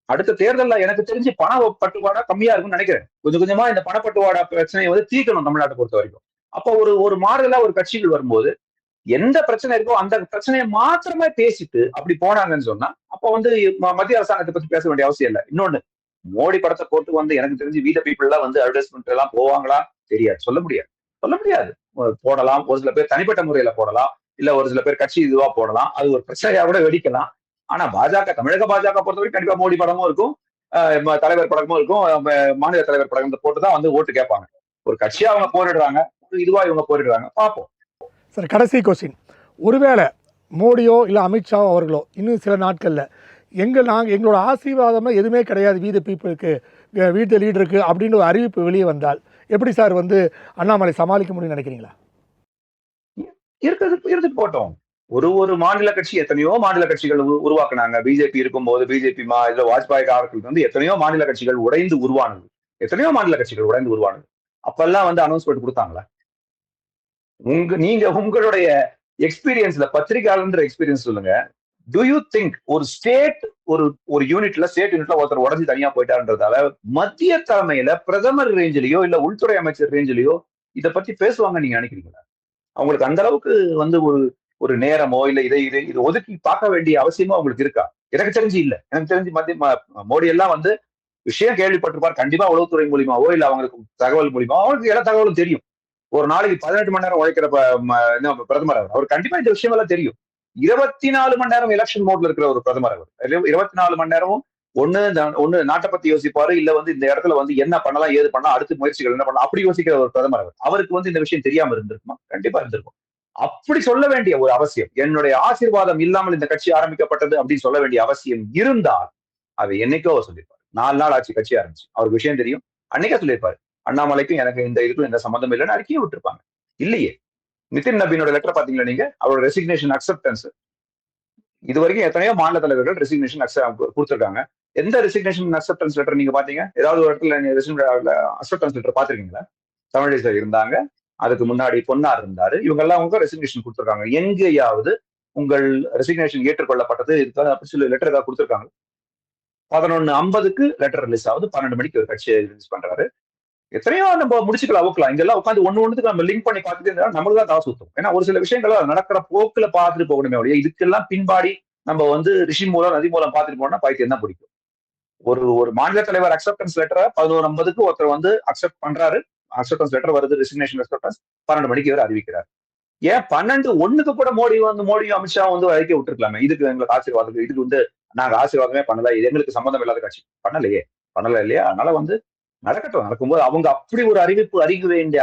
அடுத்த தேர்தல்ல எனக்கு தெரிஞ்சு பண பட்டுவாடா கம்மியா இருக்கும்னு நினைக்கிறேன். கொஞ்சம் கொஞ்சமா இந்த பணப்பட்டுவாடா பிரச்சனையை வந்து தீர்க்கணும் தமிழ்நாட்டை பொறுத்த வரைக்கும். அப்போ ஒரு மாறுதலா ஒரு கட்சிகள் வரும்போது எந்த பிரச்சனை இருக்கோ அந்த பிரச்சனையை மாத்திரமே பேசிட்டு அப்படி போனாங்கன்னு சொன்னா அப்ப வந்து மத்திய அரசாங்கத்தை பத்தி பேச வேண்டிய அவசியம் இல்லை. இன்னொன்னு, மோடி படத்தை போட்டு வந்து எனக்கு தெரிஞ்சு வீத பீப்புள் எல்லாம் வந்து அட்வர்டைஸ்மெண்ட் எல்லாம் போவாங்களா தெரியாது, சொல்ல முடியாது. போடலாம், ஒரு சில பேர் தனிப்பட்ட முறையில போடலாம், இல்ல ஒரு சில பேர் கட்சி இதுவா போடலாம், அது ஒரு பிரச்சனையா கூட வெடிக்கலாம். ஆனா தமிழக பாஜக பொறுத்த வரைக்கும் கண்டிப்பா மோடி படமும் இருக்கும், தலைவர் படமும் இருக்கும், மாநில தலைவர் படத்தை போட்டுதான் வந்து ஓட்டு கேட்பாங்க. ஒரு கட்சியா அவங்க போரிடுறாங்க, இதுவா இவங்க போரிடுறாங்க, பார்ப்போம். சார், கடைசி கொஸ்டின். ஒருவேளை மோடியோ இல்லை அமித்ஷாவோ அவர்களோ இன்னும் சில நாட்களில் எங்களோட ஆசீர்வாதமாக எதுவுமே கிடையாது வீத பீப்புளுக்கு, வீட்டு லீடருக்கு அப்படின்னு ஒரு அறிவிப்பு வெளியே வந்தால் எப்படி சார் வந்து அண்ணாமலை சமாளிக்க முடியும்னு நினைக்கிறீங்களா? இருக்கிறது போட்டோம். ஒரு மாநில கட்சி, எத்தனையோ மாநில கட்சிகள் உருவாக்குனாங்க. பிஜேபி இருக்கும்போது பிஜேபி இதுல வாஜ்பாய் காலத்துல வந்து எத்தனையோ மாநில கட்சிகள் உடைந்து உருவானது. அப்பெல்லாம் வந்து அனௌன்ஸ்மெண்ட் கொடுத்தாங்களா? உங்களுடைய எக்ஸ்பீரியன்ஸ்ல, பத்திரிகையாளர் எக்ஸ்பீரியன்ஸ் சொல்லுங்க. டு யூ திங்க் ஒரு ஸ்டேட் ஒரு யூனிட்ல ஒருத்தர் உடஞ்சி தனியா போயிட்டாருன்றதால மத்திய தலைமையில பிரதமர் ரேஞ்சிலேயோ இல்ல உள்துறை அமைச்சர் ரேஞ்சிலேயோ இதை பத்தி பேசுவாங்க நீங்க நினைக்கிறீங்களா? அவங்களுக்கு அந்த அளவுக்கு வந்து ஒரு நேரமோ இல்ல இது ஒதுக்கி பார்க்க வேண்டிய அவசியமோ அவங்களுக்கு இருக்கா? எனக்கு தெரிஞ்சு இல்ல. எனக்கு தெரிஞ்சு மோடி எல்லாம் வந்து விஷயம் கேள்விப்பட்டிருப்பார். கண்டிப்பா உளவுத்துறை மூலியமாவோ இல்ல அவங்களுக்கு தகவல் மூலியமாவோ அவங்களுக்கு எல்லா தகவலும் தெரியும். ஒரு நாளைக்கு 18 மணி நேரம் உழைக்கிற பிரதமர் அவர் கண்டிப்பா இந்த விஷயம் எல்லாம் தெரியும். 24 மணி நேரம் எலெக்ஷன் மோட்ல இருக்கிற ஒரு பிரதமர் அவர். 24 மணி நேரமும் ஒண்ணு நாட்டை பத்தி யோசிப்பாரு, இல்ல வந்து இந்த இடத்துல வந்து என்ன பண்ணலாம், ஏது பண்ணலாம், அடுத்த முயற்சிகள் என்ன பண்ணலாம், அப்படி யோசிக்கிற ஒரு பிரதமர் அவர். அவருக்கு வந்து இந்த விஷயம் தெரியாம இருந்திருக்குமா? கண்டிப்பா இருந்திருக்கும். அப்படி சொல்ல வேண்டிய ஒரு அவசியம், என்னுடைய ஆசீர்வாதம் இல்லாமல் இந்த கட்சி ஆரம்பிக்கப்பட்டது அப்படின்னு சொல்ல வேண்டிய அவசியம் இருந்தால் அதை என்னைக்கோ சொல்லியிருப்பாரு. 4 நாள் ஆட்சி கட்சி ஆரம்பிச்சு, அவருக்கு விஷயம் தெரியும், அன்னைக்கே சொல்லியிருப்பாரு. அண்ணாமலைக்கும் எனக்கு இதுக்கும் எந்த சம்பந்தம் இல்லைன்னு அறிக்கையும் விட்டுருப்பாங்க. இல்லையே. நிதின் நபீனோட லெட்டர் பாத்தீங்களா நீங்க? அவரோட ரெசிக்னேஷன் அக்செப்டன்ஸ். இது வரைக்கும் எத்தனையோ மாநில தலைவர்கள் ரெசிக்னேஷன் கொடுத்திருக்காங்க. எந்த ரெசிக்னேஷன் அக்செப்டன்ஸ் லெட்டர் நீங்க பாத்தீங்க? ஏதாவது ஒரு இடத்துல அக்செப்டன்ஸ் லெட்டர் பாத்திருக்கீங்களா? தமிழிசை இருந்தாங்க, அதுக்கு முன்னாடி பொன்னார் இருந்தாரு, இவங்க எல்லாம் அவங்க ரெசிக்னேஷன் கொடுத்திருக்காங்க. எங்கேயாவது உங்கள் ரெசிக்னேஷன் ஏற்றுக்கொள்ளப்பட்டது அப்படி சொல்லி லெட்டர் ஏதாவது கொடுத்திருக்காங்க? 11:50க்கு லெட்டர் ரிலீஸ் ஆகுது, 12 மணிக்கு ஒரு கட்சியை ரிலீஸ் பண்றாரு. எத்தனையோ நம்ம முடிச்சுக்கலாம், அவுக்கலாம். இங்கெல்லாம் உட்காந்து ஒண்ணுக்கு நம்ம லிங்க் பண்ணி பார்த்துட்டு இருந்தா நம்மளுக்கு தான் தவறு சுத்தம். ஏன்னா ஒரு சில விஷயங்கள் நடக்கிற போக்குல பார்த்துட்டு போகணுமே ஒழிய இதுக்கெல்லாம் பின்பாடி நம்ம வந்து ரிஷி மூலம் நதி மூலம் பார்த்துட்டு போனா பைத்தியம் தான் பிடிக்கும். ஒரு மாநில தலைவர் அக்செப்டன்ஸ் லெட்டரை 11:50க்கு ஒருத்தர் வந்து அக்செப்ட் பண்றாரு, அக்செப்டன்ஸ் லெட்டர் வருது, ரெசிக்னேஷன் அக்செப்டன்ஸ் 12 மணிக்கு இவர் அறிவிக்கிறார். ஏன் 12:01க்கு கூட மோடியும் அமித்ஷா வந்து அறிக்கை விட்டுருக்கலாமே, இதுக்கு எங்களுக்கு ஆசீர்வாதம், இதுக்கு வந்து நாங்க ஆசீர்வாதமே பண்ணல, இது எங்களுக்கு சம்பந்தம் இல்லாத கட்சி. பண்ணல இல்லையா? அதனால வந்து நடக்கட்டும். நடக்கும்போது அவங்க அப்படி ஒரு அறிவிக்க வேண்டிய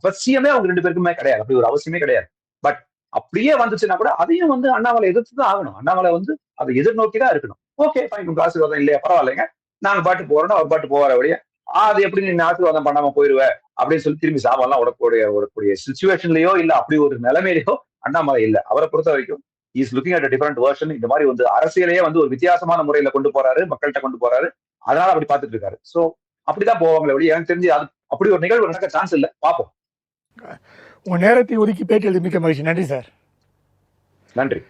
அவசியமே அவங்க 2 பேருக்குமே கிடையாது. அப்படி ஒரு அவசியமே கிடையாது. பட் அப்படியே வந்துச்சுன்னா கூட அதையும் வந்து அண்ணாமலை எதிர்த்துதான் ஆகணும். அண்ணாமலை வந்து அதை எதிர்நோக்கிதான் இருக்கணும். ஓகே ஃபைன், உங்க ஆசீர்வாதம் இல்லையா, பரவாயில்லைங்க, நாங்க பாட்டு போறோம், அவர் பாட்டு போவார வழியா அது எப்படி நீ ஆசீர்வாதம் பண்ணாம போயிருவ அப்படின்னு சொல்லி திரும்பி சாமான்லாம் உடக்கூடிய சிச்சுவேஷன்லயோ இல்ல அப்படி ஒரு நிலைமையிலயோ அண்ணாமலை இல்ல. அவரை பொறுத்த வரைக்கும் is looking at different version. இந்த மாதிரி வந்து அரசியலையே வந்து ஒரு வித்தியாசமான முறையில கொண்டு போறாரு, மக்கள்கிட்ட கொண்டு போறாரு. அதனால அப்படி பார்த்துட்டு இருக்காரு. சோ அப்படிதான் போவாங்களே ஒழிய எனக்கு தெரிஞ்சு அது அப்படி ஒரு நிகழ்வு நடக்க சான்ஸ் இல்லை. பார்ப்போம். உங்க நேரத்தை ஒதுக்கி பேட்டி எழுதி மிக்க மகிழ்ச்சி. நன்றி சார். நன்றி.